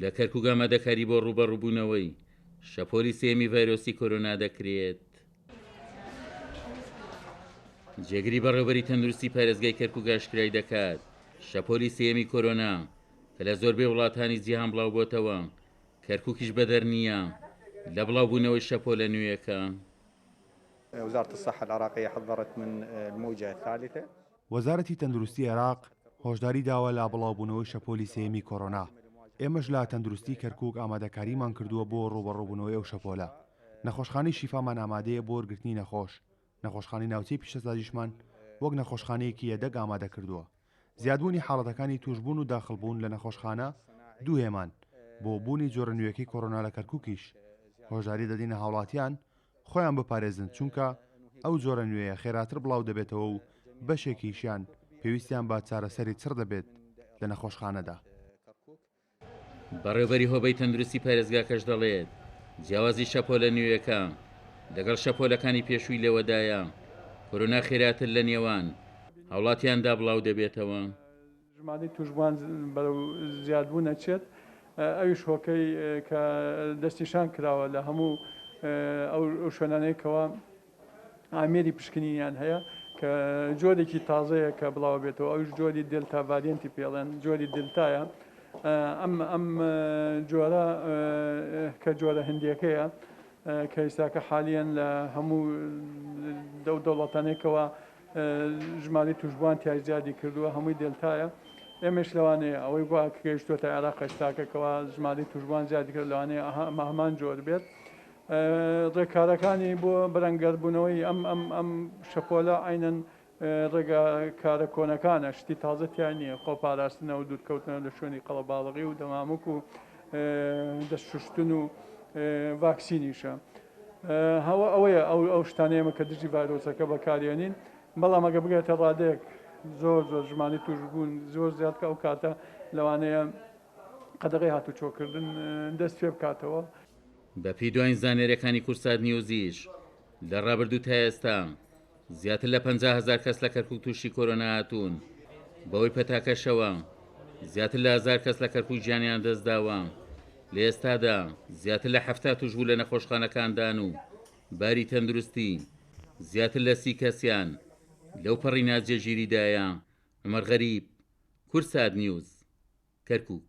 لە کەرکووک ئامادەکاری بۆ ڕوبەڕووبوونەوەی شەپۆلی سێمی ڤایرۆسی کۆرۆنا دەکرێت. جێگری بەڕێوەبەری تەندروستی پارێزگای کەرکووک ئاشکرای دەکات شەپۆلی سێمی کۆرۆنا کە لە زۆربەی وڵاتانی جیهان بڵاو بۆتەوە کەرکووکیش بەدەر نییە لە بڵاوبوونەوەی شەپۆلە نوێیەکە. وزارة الصحة العراقية حذرت من الموجة الثالثة. وەزارەتی تەندروستی عێراق هۆشداری داوە لە بڵاوبوونەوەی شەپۆلی سێمی کۆرۆنا. ئێمەش لە تەندروستی کەرکووک ئامادەکاریمان کردووە بۆ ڕوبەڕووبوونەوەی ئەو شەپۆلە. نەخۆشخانەی شیفامان ئامادەیە بۆ وەرگرتنی نەخۆش. نەخۆشخانەی ناوچەی پیشەسازیشمان وەک نەخۆشخانەیەکی یەدەگ ئامادە کردووە. زیادبوونی حاڵەتەکانی توشبوون و داخڵبوون لە نەخۆشخانە دوو هێمان بۆ بوونی جۆرە نوێیەکەی کۆرۆنا لە کەرکووکیش. هۆشداری دەدەینە هاوڵاتیان خۆیان بپارێزن چونکە ئەو جۆرە نوێیە خێراتر بڵاو دەبێتەوە و بەشێکیشیان پێویستیان با چارەسەری چڕ دەبێت لە نەخۆشخانەدا. بەڕێوەبەری هۆبەی تەندروستی پارێزگاکەش دەڵێت جیاوازی شەپۆلە نوێیەکە لەگەڵ شەپۆلەکانی پێشووی لێوەدایە کۆرۆنا خێراتر لە نێوان هاوڵاتیاندا بڵاو دەبێتەوە. ژمارەی توشبووان بەرەو زیادبوو نەچێت ئەویش هۆکەی کە دەستیشان کراوە لە هەموو ئەو شوێنانەیەکەوە ئامێری پشکنینیان هەیە کە جۆرێکی تازەیە کە بڵاو بێتەوە ئەوش جۆری دلتا ڤاریەنتی پێڵێن جۆری دلتایە. ئەم جۆرە کە جۆرە هەندێکەیە کە ئێستاکە حالیان لە هەموو دەوڵەتانێکەوە ژمارەی توشبووان تیای زیادی کردووە هەمووی دلتایە. ئێمەش لەوانەیە ئەوەی وا گەیشتووەتە عێراق ئێستاکەکەوە ژمارەی توشبووان زیادی کرد لەوانەیە هەمان جۆر بێت. ڕێکارەکانی بۆ بەرەنگەربوونەوەی ئەم شەپۆلە عینەن ڕێگاکارە کۆنەکانە شتی تازەتیان نییە خۆپاراستنەوە و دوورکەوتنەوە لە شوێنی قەڵەباڵغی و دەمامک و دەستشتن و ڤاکسینیشە. ئەوەیە ئەو شتانەیەمە کە دژی ڤایرۆسەکە بەکارێنین. بەڵام ئەگە بگێتە ڕادەیەک زۆر ژمانی توشبوون زۆر زیادکە ئەو کاتە لەوانەیە قەدەغی هاتوچۆکردن دەست پێ بکاتەوە. بەپی دوایین زانێرەکانی کورسات نیوزیش لە ڕابردوو تا ئێستا زیاتر لە 50,000 کەس لە کەرکووک تووشی کۆرۆنا هاتوون. بەوەی پەتاکەشەوە زیاتر لە 1000 کەس لە کەرکووک گیانیان دەستداوە. لە ئێستادا زیاتر لە 70 توشبوو لە نەخۆشخانەکاندان و باری تەندروستی زیاتر لە 30 کەسیان لەو پەڕی ناجێگیریدایە. عومەر غەریب، کورسات نیوز، کەرکووک.